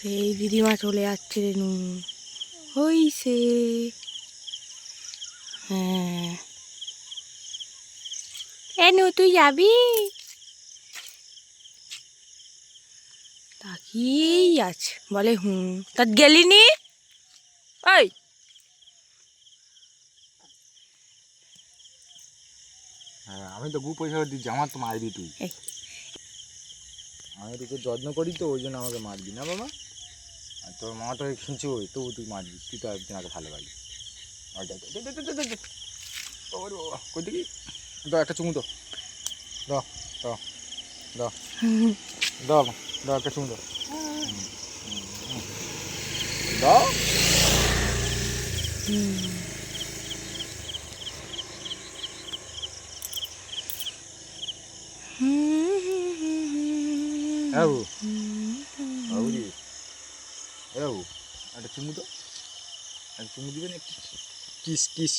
সেই দিদিমা চলে যাচ্ছে রেনু, হইছে। হ্যাঁ রেনু তুই যাবি? তাকিয়েই আছে, বলে তা গেলি নি? ওই হ্যাঁ, আমি তো গু পয়সা দিচ্ছি, আমার তো মারবি তুই। আমি তোকে যত্ন করি তো, ওই জন্য আমাকে মারবি না বাবা। আর তোর মা তো খিঁচো, তবু তুই মারবি, তুই তো একদিন আগে ভালোবাসি। কই দেখি, দাও একটা চুমু, দাও দাও দাও দাও দাও একটা চুমু দাও দাও। বাবু বাবু রে, বাবু একটা চুমু দাও, একটা চুমু দিবেন একটু, কিস কিস।